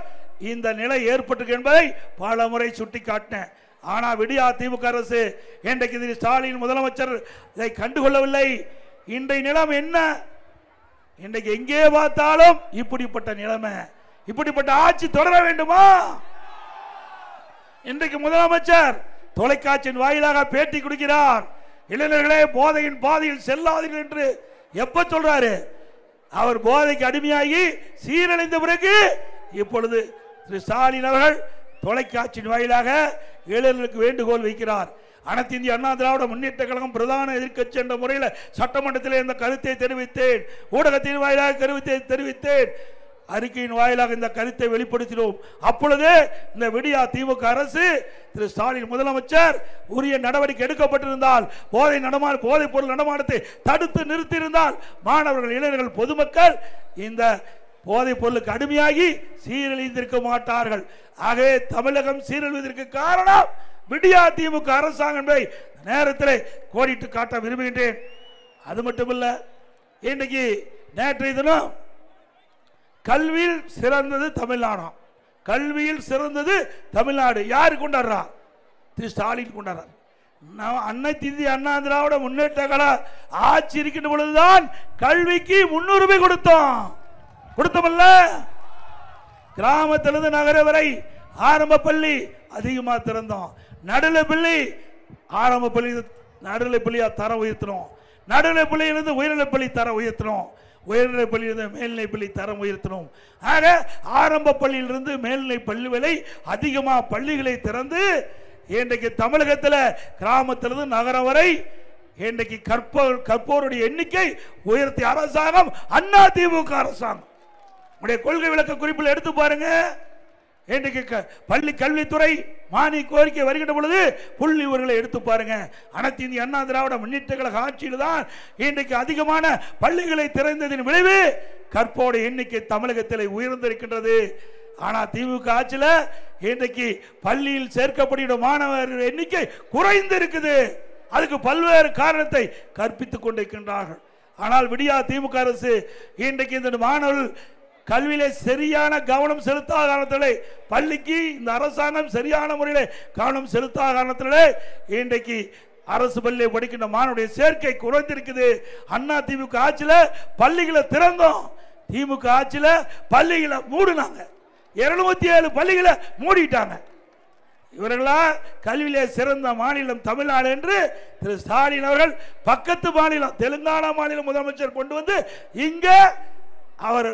இந்த நிலை ஏற்பட்டிருக்கு என்பதை பல முறை சுட்டிக்காட்டினேன். ஆனால் விடியா திமுக அரசு இன்றைக்கு ஸ்டாலின் முதலமைச்சர் இதை கண்டுகொள்ளவில்லை. இன்றைய நிலம் என்ன? இன்றைக்கு எங்கே பார்த்தாலும் இப்படிப்பட்ட நிலைமை, இப்படிப்பட்ட ஆட்சி தொடர வேண்டுமா? இன்றைக்கு முதலமைச்சர் தொலைக்காட்சியின் வாயிலாக பேட்டி கொடுக்கிறார். இளைஞர்களே போதையின் பாதையில் செல்லாதீர்கள் என்று எப்ப சொல்றாரு? அவர் போதைக்கு அடிமையாகி சீரழிந்த பிறகு இப்பொழுது திரு ஸ்டாலின் அவர்கள் தொலைக்காட்சியின் வாயிலாக இளைஞர்களுக்கு வேண்டுகோள் வைக்கிறார். அனைத்து இந்திய அண்ணா திராவிட முன்னேற்ற கழகம் பிரதான எதிர்க்கட்சி என்ற முறையில் சட்டமன்றத்தில் இந்த கருத்தை தெரிவித்தேன், ஊடகத்தின் வாயிலாக கருத்தை தெரிவித்தேன், அறிக்கையின் வாயிலாக இந்த கருத்தை வெளிப்படுத்தினோம். அப்பொழுது இந்த விடியா திமுக அரசு திரு ஸ்டாலின் முதலமைச்சர் உரிய நடவடிக்கை எடுக்கப்பட்டிருந்தால், போதைப் பொருள் நடமாட்டத்தை தடுத்து நிறுத்தியிருந்தால் மாணவர்கள் இளைஞர்கள் பொதுமக்கள் இந்த போதைப் பொருளுக்கு அடிமையாகி சீரழிந்திருக்க மாட்டார்கள். ஆகவே தமிழகம் சீரழிவதற்கு காரணம் விடியா திமுக அரசாங்கம் என்பதை நேரத்தில் கோடிட்டு காட்ட விரும்புகின்றேன். அது மட்டுமல்ல, இன்றைக்கு நேற்றைய தினம் கல்வியில் சிறந்தது தமிழ்நாடு. கல்வியில் சிறந்தது தமிழ்நாடு. யாரு கொண்டாடுறா? திரு ஸ்டாலின் கொண்டாடுறார். அனைத்து இந்திய அண்ணா திராவிட முன்னேற்ற கழகம் ஆட்சி இருக்கின்ற பொழுதுதான் கல்விக்கு முன்னுரிமை கொடுத்தோமல்ல. கிராமத்திலிருந்து நகர வரை ஆரம்ப பள்ளி அதிகமாக திறந்தோம். நடுநிலை பள்ளி ஆரம்ப பள்ளி நடுநிலை பள்ளியா தரம் உயர்த்தணும். நடுநிலை பள்ளியிலிருந்து உயர்நிலை பள்ளி தரம் உயர்த்தணும். உயர்நிலை பள்ளியிலிருந்து மேல்நிலை பள்ளி தரம் உயர்த்தணும். ஆக ஆரம்ப பள்ளியிலிருந்து மேல்நிலை பள்ளி வரை அதிகமாக பள்ளிகளை திறந்து இன்றைக்கு தமிழகத்தில் கிராமத்திலிருந்து நகரம் வரை இன்றைக்கு கற்போருடைய எண்ணிக்கை உயர்த்திய அரசாங்கம் அண்ணா திமுக அரசாங்கம். உடைய கொள்கை விளக்க குறிப்பில் எடுத்து பாருங்க. இன்றைக்கு பள்ளி கல்வித்துறை மானிய கோரிக்கை வருகின்ற பொழுது புள்ளி விவரங்களை எடுத்து பாருங்க. அனைத்து இந்திய அண்ணா திராவிட முன்னேற்ற கழக ஆட்சியில் தான் இன்றைக்கு அதிகமான பள்ளிகளை திறந்ததின் விளைவு கற்போட எண்ணிக்கை தமிழகத்தில் உயர்ந்திருக்கின்றது. ஆனால் திமுக ஆட்சியில் இன்றைக்கு பள்ளியில் சேர்க்கப்படுகிற மாணவர் எண்ணிக்கை குறைந்து இருக்குது. அதுக்கு பல்வேறு காரணத்தை கற்பித்துக் கொண்டிருக்கின்றார்கள். ஆனால் விடியா திமுக அரசு இன்றைக்கு இந்த மாணவர்கள் கல்வியிலே சரியான கவனம் செலுத்தாத காரணத்திலே, பள்ளிக்கு இந்த அரசாங்கம் சரியான முறையில் கவனம் செலுத்தாத காரணத்திலே இன்றைக்கு அரசு பள்ளியை படிக்கின்ற மாணவருடைய சேர்க்கை குறைந்திருக்குது. அண்ணா திமுக ஆட்சியில் பள்ளிகளை திறந்தோம், திமுக ஆட்சியில் பள்ளிகளை மூடினாங்க. 207 பள்ளிகளை மூடிட்டாங்க. இவர்களா கல்வியிலே சிறந்த மாநிலம் தமிழ்நாடு என்று திரு ஸ்டாலின் அவர்கள் பக்கத்து மாநிலம் தெலுங்கானா மாநில முதலமைச்சர் கொண்டு வந்து இங்க அவர்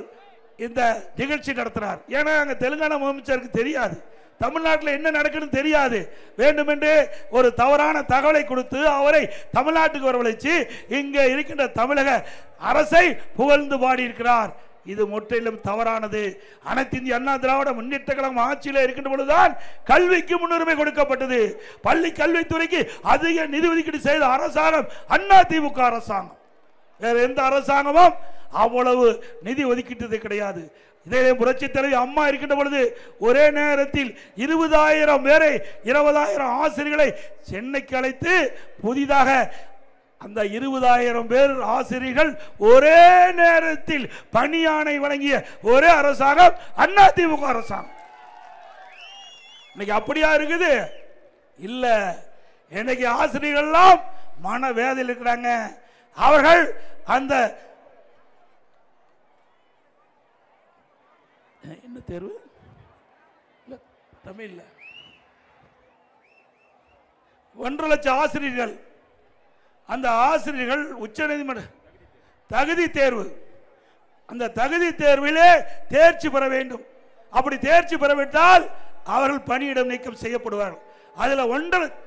இந்த நிகழ்ச்சி நடத்தினார். ஏன்னா அங்க தெலுங்கானா முதலமைச்சருக்கு தெரியாது, தமிழ்நாட்டில் என்ன நடக்குன்னு தெரியாது. வேண்டுமென்று ஒரு தவறான தகவலை கொடுத்து அவரை தமிழ்நாட்டுக்கு வரவழைச்சு இங்க இருக்கின்ற தமிழக அரசை புகழ்ந்து பாடியிருக்கிறார். இது முற்றிலும் தவறானது. அனைத்து இந்திய அண்ணா திராவிட முன்னேற்ற கழகம் ஆட்சியில் இருக்கின்ற பொழுதுதான் கல்விக்கு முன்னுரிமை கொடுக்கப்பட்டது. பள்ளி கல்வித்துறைக்கு அதிக நிதி ஒதுக்கீடு செய்த அரசாங்கம் அண்ணா திமுக அரசாங்கம். வேற எந்த அரசாங்கமும் அவ்வளவு நிதி ஒதுக்கீட்டது கிடையாது. இதே புரட்சி தலைவி அம்மா இருக்கின்ற பொழுது ஒரே நேரத்தில் 20,000 பேரை 20,000 ஆசிரியர்களை சென்னைக்கு அழைத்து புதிதாக அந்த 20,000 பேர் ஆசிரியர்கள் ஒரே நேரத்தில் பணியாணை வழங்கிய ஒரே அரசாங்கம் அண்ணா திமுக அரசாங்கம். இன்னைக்கு அப்படியா இருக்குது? இல்ல, இன்னைக்கு ஆசிரியர்கள் எல்லாம் மன வேதனையில் இருக்கிறாங்க. அவர்கள் அந்த என்ன தேர்வு தமிழ்ல 1.5 லட்சம் ஆசிரியர்கள், அந்த ஆசிரியர்கள் உச்சநீதிமன்ற தகுதி தேர்வு, அந்த தகுதி தேர்விலே தேர்ச்சி பெற வேண்டும். அப்படி தேர்ச்சி பெறவிட்டால் அவர்கள் பணியிடம் நீக்கம் செய்யப்படுவார்கள். அதுல 1.5 1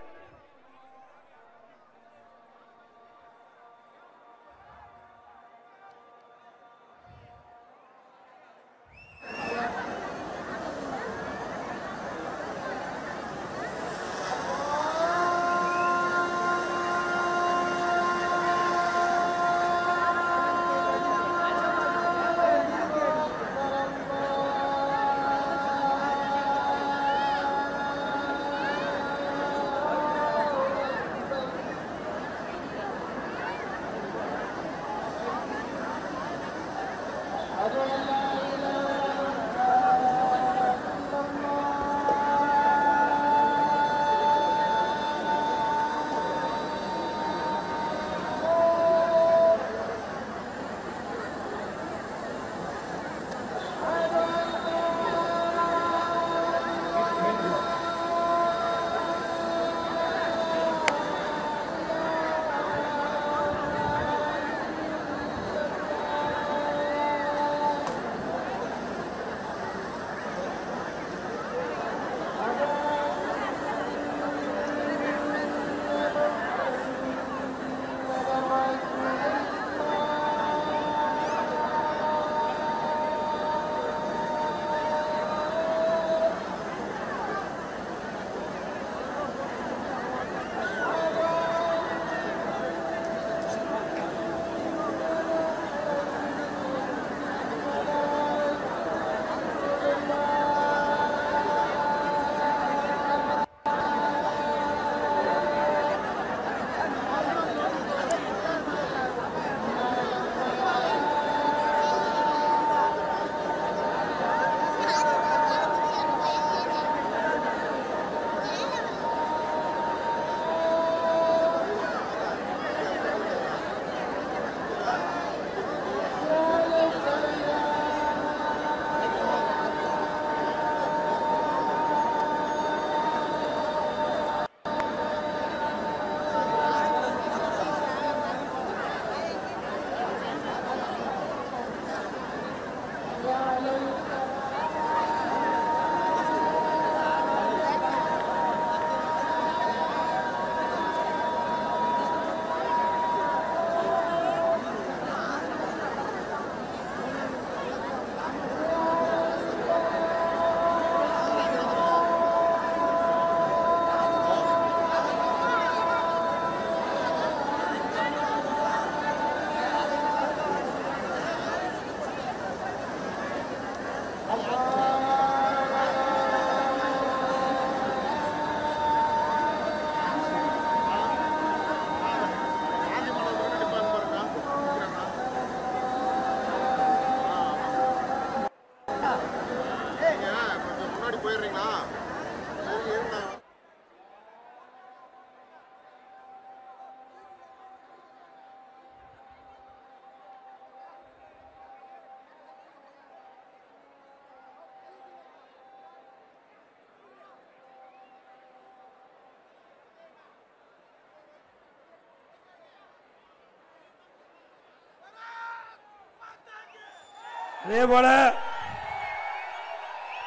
அதே போல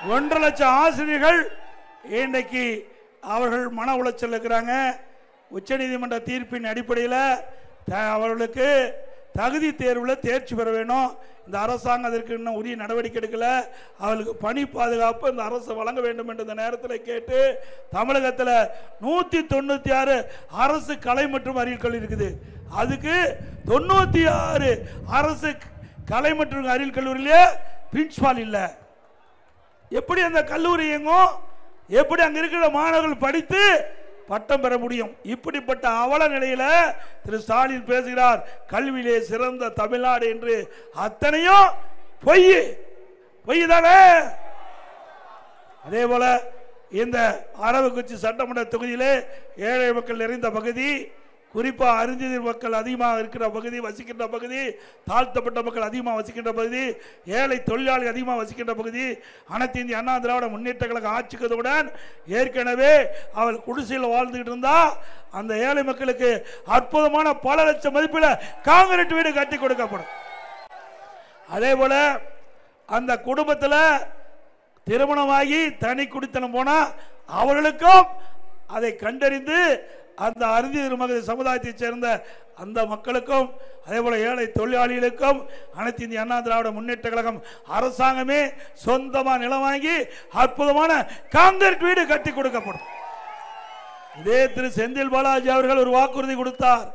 1.5 லட்சம் ஆசிரியர்கள் இன்றைக்கு அவர்கள் மன உளைச்சல் இருக்கிறாங்க. உச்சநீதிமன்ற தீர்ப்பின் அடிப்படையில் அவர்களுக்கு தகுதி தேர்வில் தேர்ச்சி பெற வேணும். இந்த அரசாங்கம் அதற்கு இன்னும் உரிய நடவடிக்கை எடுக்கல. அவர்களுக்கு பணி பாதுகாப்பு இந்த அரசு வழங்க வேண்டும் என்று இந்த நேரத்தில் கேட்டு தமிழகத்தில் 196 அரசு கலை மற்றும் அறிவியல் கல்லூரி இருக்குது. அதுக்கு 96 அரசு கலை மற்றும் அறிவியல் கல்லூரியிலே பிரின்சிபால் இல்லை. எப்படி அந்த கல்லூரி இயங்கும்? எப்படி அங்க இருக்கிற மாணவர்கள் படித்து பட்டம் பெற முடியும்? இப்படிப்பட்ட அவல நிலையில திரு ஸ்டாலின் பேசுகிறார் கல்வியிலே சிறந்த தமிழ்நாடு என்று. அத்தனையும் பொய் தானே. அதே போல இந்த அரவக்குறிச்சி சட்டமன்ற தொகுதியிலே ஏழை மக்கள் நிறைந்த பகுதி, குறிப்பா அறிஞர் மக்கள் அதிகமாக இருக்கிற பகுதி, வசிக்கின்ற பகுதி, தாழ்த்தப்பட்ட மக்கள் அதிகமாக வசிக்கின்ற பகுதி, ஏழை தொழிலாளி அதிகமாக வசிக்கின்ற பகுதி, அனைத்து இந்திய அண்ணா திராவிட முன்னேற்ற கழக ஆட்சிக்குடன் ஏற்கனவே அவள் குடிசையில் வாழ்ந்துகிட்டு இருந்தா அந்த ஏழை மக்களுக்கு அற்புதமான பல லட்சம் மதிப்பில் காங்கிரீட் வீடு கட்டி கொடுக்கப்படும். அதே போல அந்த குடும்பத்தில் திருமணமாகி தனி குடித்தனம் போனா அவர்களுக்கும் அதை கண்டறிந்து அந்த அறிஞர் மகளிர் சமுதாயத்தை சேர்ந்த அந்த மக்களுக்கும் அதே போல ஏழை தொழிலாளிகளுக்கும் அனைத்து இந்திய அண்ணா திராவிட முன்னேற்ற கழகம் அரசாங்கமே சொந்தமா நிலம் வாங்கி அற்புதமான காங்கிரீட் வீடு கட்டி கொடுக்கப்படும். இதே திரு செந்தில் பாலாஜி அவர்கள் ஒரு வாக்குறுதி கொடுத்தார்.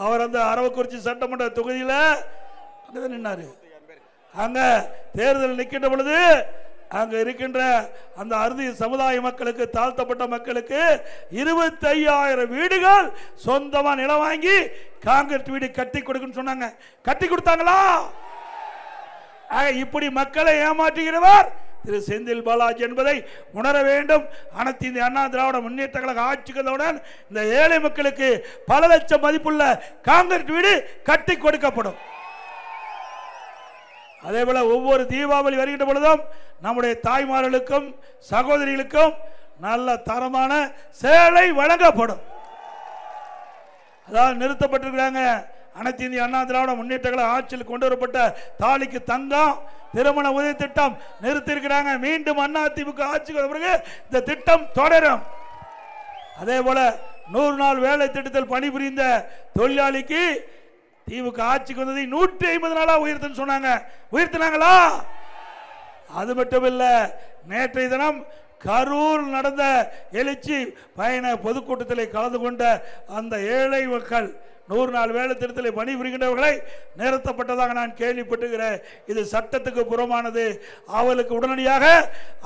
அவர் அந்த அரவக்குறிச்சி சட்டமன்ற தொகுதியில் அங்கதான் நின்னாரு. அங்க தேர்தல் நிற்கின்ற பொழுது அங்க இருக்கின்ற அந்த அறுதிய சமுதாய மக்களுக்கு, தாழ்த்தப்பட்ட மக்களுக்கு 25,000 வீடுகள் சொந்தமா நிலம் வாங்கி காங்கிரீட் வீடு கட்டி கொடுக்குன்னு சொன்னாங்க. கட்டி கொடுத்தாங்களா? இப்படி மக்களை ஏமாற்றுகிறவர் திரு செந்தில் பாலாஜி என்பதை உணர வேண்டும். அனைத்து இந்திய அண்ணா திராவிட முன்னேற்ற கழக ஆட்சிக்கு வந்தவுடன் இந்த ஏழை மக்களுக்கு பல லட்சம் மதிப்புள்ள காங்கிரீட் வீடு கட்டி கொடுக்கப்படும். அதே போல ஒவ்வொரு தீபாவளி வருகின்ற பொழுதும் நம்முடைய தாய்மார்களுக்கும் சகோதரிகளுக்கும் நல்ல தரமான சேலை வழங்கப்படும். அதாவது நிறுத்தப்பட்டிருக்கிறாங்க. அனைத்து இந்திய அண்ணா திராவிட முன்னேற்ற கழக ஆட்சியில் கொண்டு வரப்பட்ட தாலிக்கு தங்கம் திருமண உதவி திட்டம் நிறுத்தியிருக்கிறாங்க. மீண்டும் அண்ணா திமுக ஆட்சிக்கு வந்த பிறகு இந்த திட்டம் தொடரும். அதே போல 100 நாள் வேலை திட்டத்தில் பணிபுரிந்த தொழிலாளிக்கு திமுக ஆட்சிக்கு வந்ததை 150 நாளா உயர்த்துன்னு சொன்னாங்க. உயர்த்தினாங்களா? அது மட்டுமில்ல, நேற்றைய தினம் கரூர் நடந்த எழுச்சி பயண பொதுக்கூட்டத்தில் கலந்து கொண்ட அந்த ஏழை மக்கள் 100 நாள் வேலை திட்டத்தில் பணிபுரிகின்றவர்களை நிறுத்தப்பட்டதாக நான் கேள்விப்பட்டுகிறேன். இது சட்டத்துக்கு புறமானது. அவர்களுக்கு உடனடியாக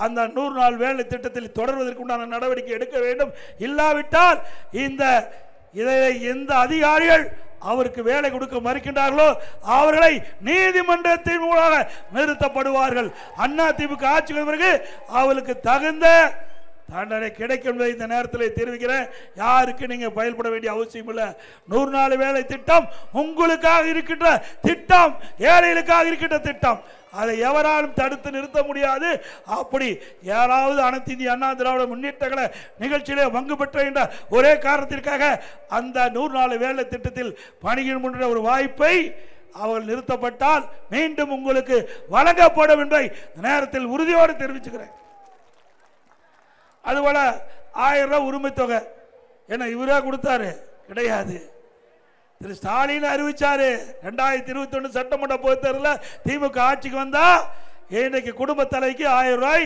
அந்த 100 நாள் வேலை திட்டத்தில் தொடர்வதற்கு உண்டான நடவடிக்கை எடுக்க வேண்டும். இல்லாவிட்டால் எந்த அதிகாரிகள் அவருக்கு வேலை கொடுக்க மறுக்கின்றார்களோ அவர்களை நீதிமன்றத்தின் மூலமாக நிறுத்தப்படுவார்கள். அண்ணா திமுக ஆட்சிக்கு பிறகு அவர்களுக்கு தகுந்த தண்டனை கிடைக்கும் என்பதை இந்த நேரத்தில் தெரிவிக்கிறேன். யாருக்கு நீங்க பயன்பட வேண்டிய அவசியம் இல்லை. 100 நாள் வேலை திட்டம் உங்களுக்காக இருக்கின்ற திட்டம், ஏழைகளுக்காக இருக்கின்ற திட்டம். அதை எவராலும் தடுத்து நிறுத்த முடியாது. அப்படி யாராவது அனைத்து இந்திய அண்ணா திராவிட முன்னேற்ற கழக நிகழ்ச்சியிலே பங்கு பெற்ற என்ற ஒரே காரணத்திற்காக அந்த 100 நாள் வேலை திட்டத்தில் பணிகின்ற ஒரு வாய்ப்பை அவர்கள் நிறுத்தப்பட்டால் மீண்டும் உங்களுக்கு வழங்கப்படும் என்பதை நேரத்தில் உறுதியோடு தெரிவிச்சுக்கிறேன். அதுபோல 1000 ரூபாய் உரிமை தொகை என்ன இவரா கொடுத்தாரு? கிடையாது. திரு ஸ்டாலின் அறிவிச்சாரு 2021 சட்டமன்ற பொதுத் தேர்தலில் திமுக ஆட்சிக்கு வந்தா இன்னைக்கு குடும்ப தலைக்கு 1000 ரூபாய்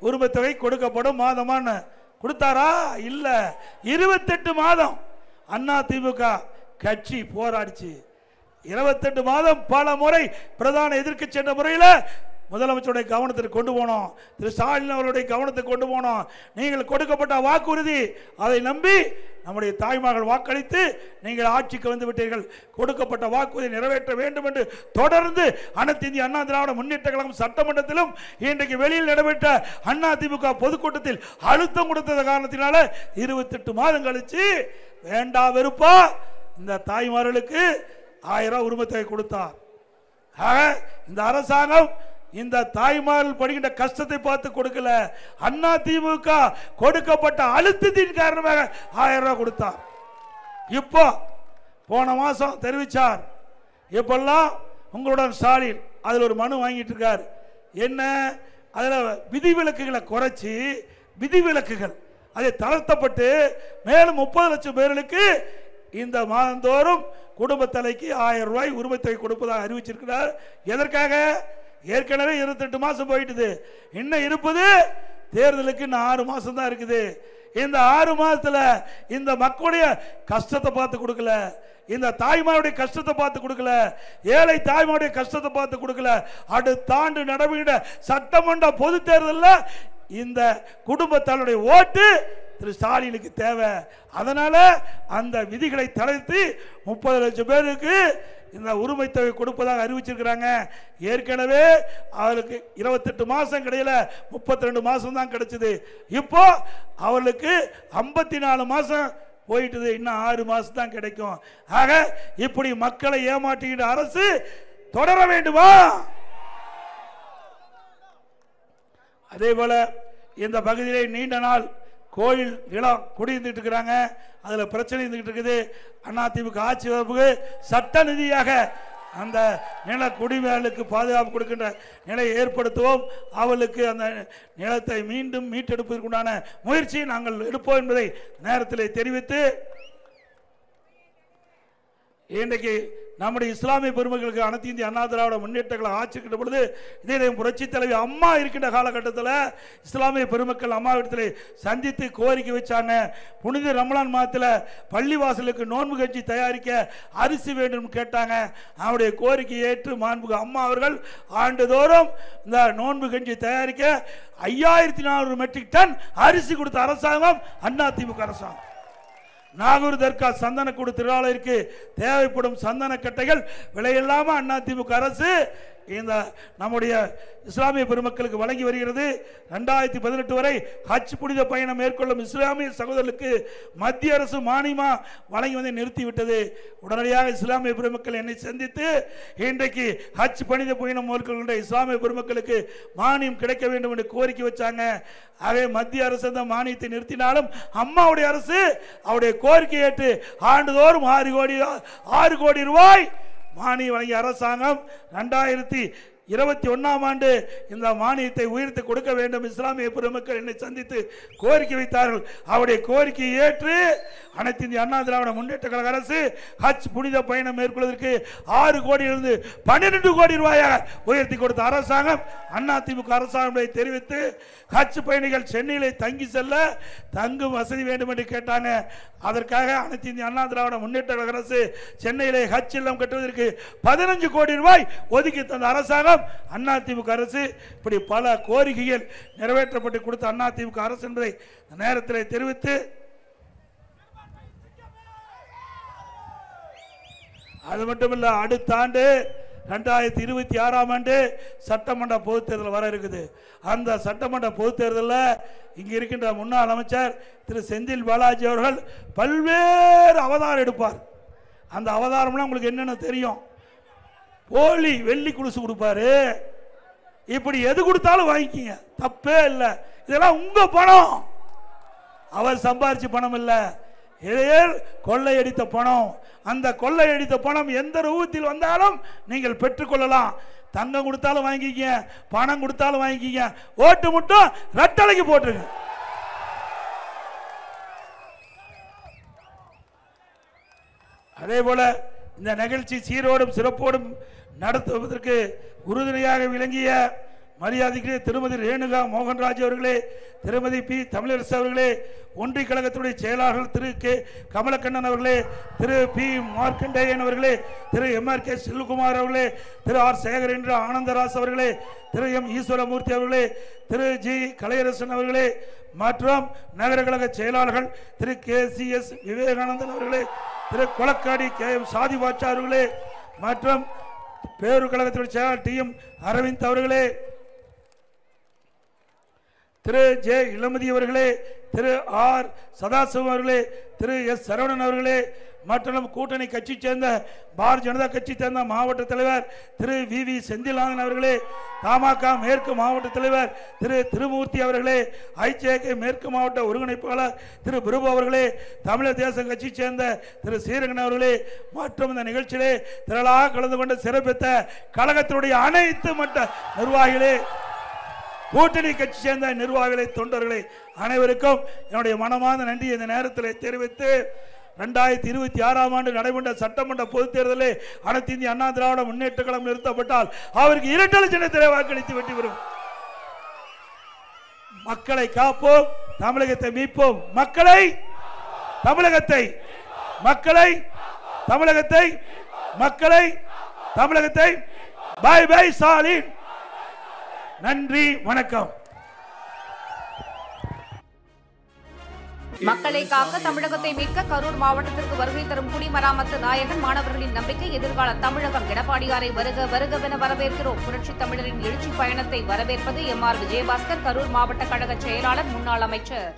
உரிமை தொகை கொடுக்கப்படும் மாதமான கொடுத்தாரா? இல்ல. 28 மாதம் அண்ணா திமுக கட்சி போராடிச்சு. 28 மாதம் பல முறை பிரதான எதிர்க்கட்சி என்ற முறையில் முதலமைச்சருடைய கவனத்திற்கு கொண்டு போனோம். திரு ஸ்டாலின் அவருடைய கவனத்துக்கு கொண்டு போனோம். நீங்கள் கொடுக்கப்பட்ட வாக்குறுதி, அதை நம்பி நம்முடைய தாய்மார்கள் வாக்களித்து நீங்கள் ஆட்சிக்கு வந்து விட்டீர்கள். கொடுக்கப்பட்ட வாக்குறுதி நிறைவேற்ற வேண்டும் என்று தொடர்ந்து அனைத்து இந்திய அண்ணா திராவிட முன்னேற்ற கழகம் சட்டமன்றத்திலும் இன்றைக்கு வெளியில் நடைபெற்ற அண்ணா திமுக பொதுக்கூட்டத்தில் அழுத்தம் கொடுத்த காரணத்தினால 28 மாதம் கழிச்சு வேண்டா வெறுப்பா இந்த தாய்மார்களுக்கு 1000 ரூபாய் உரிமை தொகை கொடுத்தார். இந்த அரசாங்கம் இந்த தாய்மார்கள் படுகின்ற கஷ்டத்தை பார்த்து கொடுக்கல. அண்ணா திமுக கொடுக்கப்பட்ட அழுத்தத்தின் காரணமாக 1000 ரூபாய் கொடுத்தார். இப்போ போன மாசம் தெரிவிச்சார், இப்பெல்லாம் உங்களுடன் ஸ்டாலின் அதில் ஒரு மனு வாங்கிட்டு இருக்கார். என்ன, அதில் விதிவிலக்குகளை குறைச்சி விதிவிலக்குகள் அதை தளர்த்தப்பட்டு மேலும் 30 லட்சம் பேர்களுக்கு இந்த மாதந்தோறும் குடும்ப தலைக்கு 1000 ரூபாய் உரிமை தொகை கொடுப்பதாக அறிவிச்சிருக்கிறார். எதற்காக? ஏற்கனவே 28 மாசம் போயிட்டுது, இன்னும் இருப்பது தேர்தலுக்கு இன்னும் 6 மாசம் தான் இருக்குது. இந்த 6 மாசத்துல இந்த மக்களுடைய கஷ்டத்தை பார்த்து கொடுக்கல, இந்த தாய்மாருடைய கஷ்டத்தை பார்த்து கொடுக்கல, ஏழை தாய்மாருடைய கஷ்டத்தை பார்த்து கொடுக்கல. அடுத்த ஆண்டு நடைபெறுகிற சட்டமன்ற பொது தேர்தலில் இந்த குடும்பத்தாருடைய ஓட்டு திரு ஸ்டாலினுக்கு தேவை. அதனால அந்த விதிகளை தளர்த்தி 30 லட்சம் பேருக்கு இந்த உரிமை தொகை கொடுப்பதாக அறிவிச்சிருக்கிறாங்க. ஏற்கனவே அவருக்கு 28 மாசம் கிடையில, 32 மாசம் தான் கிடைச்சது. இப்போ அவர்களுக்கு 54 மாசம் போயிட்டு இன்னும் 6 மாசம் தான் கிடைக்கும். ஆக இப்படி மக்களை ஏமாற்றுகின்ற அரசு தொடர வேண்டுமா? அதே போல இந்த பகுதியிலே நீண்ட நாள் கோயில் நிலம் குடியிருந்துட்டு இருக்கிறாங்க. அதில் பிரச்சனை இருந்துகிட்டு இருக்குது. அதிமுக ஆட்சி வரப்புக்கு சட்ட நிதியாக அந்த நில குடிமேலுக்கு பாதுகாப்பு கொடுக்கின்ற நிலையை ஏற்படுத்துவோம். அவளுக்கு அந்த நிலத்தை மீண்டும் மீட்டெடுப்பதற்குண்டான முயற்சியை நாங்கள் எடுப்போம் என்பதை நேரத்தில் தெரிவித்து, இன்றைக்கு நம்முடைய இஸ்லாமிய பெருமக்களுக்கு அனைத்து இந்திய அண்ணா திராவிட முன்னேற்றங்களை ஆட்சிக்கிட்ட பொழுது இதே புரட்சி தலைவி அம்மா இருக்கின்ற காலகட்டத்தில் இஸ்லாமிய பெருமக்கள் அம்மாவிடத்தில் சந்தித்து கோரிக்கை வச்சாங்க. புனித ரமலான் மாதத்தில் பள்ளிவாசலுக்கு நோன்பு கஞ்சி தயாரிக்க அரிசி வேண்டும் கேட்டாங்க. அவருடைய கோரிக்கை ஏற்று மாண்புமிகு அம்மா அவர்கள் ஆண்டுதோறும் இந்த நோன்பு கஞ்சி தயாரிக்க 5400 மெட்ரிக் டன் அரிசி கொடுத்த அரசாங்கம் அதிமுக அரசாங்கம். நாகூர் தர்கா சந்தனக்கூடு திருவிழாவிற்கு தேவைப்படும் சந்தன கட்டைகள் விலையில்லாமல் அதிமுக அரசு இந்த நம்முடைய இஸ்லாமிய பெருமக்களுக்கு வழங்கி வருகிறது. 2018 வரை ஹஜ் புனித பயணம் மேற்கொள்ளும் இஸ்லாமிய சகோதரர்களுக்கு மத்திய அரசு மானியமா வழங்கி வந்து நிறுத்திவிட்டது. உடனடியாக இஸ்லாமிய பெருமக்கள் என்னை சந்தித்து இன்றைக்கு ஹஜ் புனித பயணம் மேற்கொள்கின்ற இஸ்லாமிய பெருமக்களுக்கு மானியம் கிடைக்க வேண்டும் என்று கோரிக்கை வச்சாங்க. ஆகவே மத்திய அரசு அந்த மானியத்தை நிறுத்தினாலும் அம்மாவுடைய அரசு அவருடைய கோரிக்கை ஏற்று ஆண்டுதோறும் 6 கோடி ரூபாய் மானியம் வழங்கிய அரசாங்கம் 2021ஆம் ஆண்டு இந்த மானியத்தை உயர்த்தி கொடுக்க வேண்டும். இஸ்லாமிய பெருமக்கள் என்னை சந்தித்து கோரிக்கை வைத்தார்கள். அவருடைய கோரிக்கையை ஏற்று அனைத்து இந்திய அண்ணா திராவிட முன்னேற்ற கழக அரசு ஹஜ் புனித பயணம் மேற்கொள்வதற்கு 6 கோடியிலிருந்து 12 கோடி ரூபாயாக உயர்த்தி கொடுத்த அரசாங்கம் அதிமுக அரசாங்கம் தெரிவித்து ஹஜ் பயணிகள் சென்னையிலே தங்கி செல்ல தங்கும் வசதி வேண்டும் என்று கேட்டாங்க. அதற்காக அனைத்து இந்திய அண்ணா திராவிட முன்னேற்ற கழக அரசு சென்னையிலே ஹஜ் இல்லம் கட்டுவதற்கு 15 கோடி ரூபாய் ஒதுக்கி தந்த அரசாங்கம் அதிமுக அரசு. இப்படி பல கோரிக்கைகள் நிறைவேற்றப்பட்டு கொடுத்த அதிமுக அரசு என்பதை நேரத்தில் தெரிவித்து, அது மட்டுமல்ல அடுத்த ஆண்டு 2026ஆம் ஆண்டு சட்டமன்ற பொதுத் தேர்தல் வர இருக்குது. அந்த சட்டமன்ற பொதுத் தேர்தலில் இங்க இருக்கின்ற முன்னாள் அமைச்சர் திரு செந்தில் பாலாஜி அவர்கள் பல்வேறு அவதாரம் எடுப்பார். அந்த அவதாரம்லாம் உங்களுக்கு என்னென்ன தெரியும். போலி வெள்ளி குலுசு கொடுப்பாரு. இப்படி எது கொடுத்தாலும் வாங்கிக்கிங்க, தப்பே இல்லை. இதெல்லாம் உங்க பணம், அவர் சம்பாரிச்சு பணம் இல்லை, கொள்ளையடித்த பணம். அந்த கொள்ளையடித்த பணம் எந்த ரூபத்தில் வந்தாலும் நீங்கள் பெற்றுக்கொள்ளலாம். தங்கம் கொடுத்தாலும் வாங்கிக்க, பணம் கொடுத்தாலும் வாங்கிக்க, ஓட்டு மட்டும் ரெட்டலைக்கு போட்டுருங்க. அதே போல இந்த நிகழ்ச்சி சீரோடும் சிறப்போடும் நடத்துவதற்கு உறுதுணையாக விளங்கிய மரியாதைக்குரிய திருமதி ரேணுகா மோகன்ராஜ் அவர்களே, திருமதி பி தமிழரசு அவர்களே, ஒன்றிய கழகத்துடைய செயலாளர்கள் திரு கே கமலக்கண்ணன் அவர்களே, திரு பி மார்க்கண்டேயன் அவர்களே, திரு MRK செல்வகுமார் அவர்களே, திரு R சேகரேந்திர ஆனந்தராஸ் அவர்களே, திரு M ஈஸ்வரமூர்த்தி அவர்களே, திரு G கலையரசன் அவர்களே மற்றும் நகர கழக செயலாளர்கள் திரு KCS விவேகானந்தன் அவர்களே, திரு கொளக்காடி KM சாதி பாட்சா அவர்களே மற்றும் பேரூர் கழகத்துடைய செயலாளர் TM அரவிந்த் அவர்களே, திரு ஜே இளமதி அவர்களே, திரு ஆர் சதாசிவம் அவர்களே, திரு எஸ் சரவணன் அவர்களே, மற்றும் கூட்டணி கட்சி சேர்ந்த பாரதிய ஜனதா கட்சி சேர்ந்த மாவட்ட தலைவர் திரு வி செந்திலாதன் அவர்களே, தமாக மேற்கு மாவட்ட தலைவர் திரு திருமூர்த்தி அவர்களே, ஐஜேகே மேற்கு மாவட்ட ஒருங்கிணைப்பாளர் திரு பிரபு அவர்களே, தமிழர் தேசம் கட்சி சேர்ந்த திரு சீரகன் அவர்களே, மற்றும் இந்த நிகழ்ச்சியிலே திரளாக கலந்து கொண்டு சிறப்பித்த கழகத்தினுடைய அனைத்து மட்ட நிர்வாகிகளே, கூட்டணி கட்சி சேர்ந்த நிர்வாகிகளை, தொண்டர்களை அனைவருக்கும் என்னுடைய மனமார்ந்த நன்றி இந்த நேரத்தில் தெரிவித்து 2026ஆம் ஆண்டு நடைபெற்ற சட்டமன்ற பொதுத் தேர்தலில் அனைத்து இந்திய அண்ணா திராவிட முன்னேற்ற கழகம் நிறுத்தப்பட்டால் அவருக்கு இரட்டை சின்னத்திலே வாக்களித்து வெற்றி பெறும். மக்களை காப்போம், தமிழகத்தை மீட்போம். மக்களை தமிழகத்தை மக்களை தமிழகத்தை மக்களை தமிழகத்தை பை பை ஸ்டாலின். நன்றி, வணக்கம். மக்களை காக்க, தமிழகத்தை மீட்க கரூர் மாவட்டத்திற்கு வருகை தரும் குடிமராமத்து நாயகன் மாணவர்களின் நம்பிக்கை எதிர்கால தமிழகம். எடப்பாடியாரை வருக வருகவென வரவேற்கிறோம். புரட்சித் தமிழரின் எழுச்சி பயணத்தை வரவேற்பது எம்.ஆர். விஜயபாஸ்கர், கரூர் மாவட்ட கழக செயலாளர், முன்னாள் அமைச்சர்.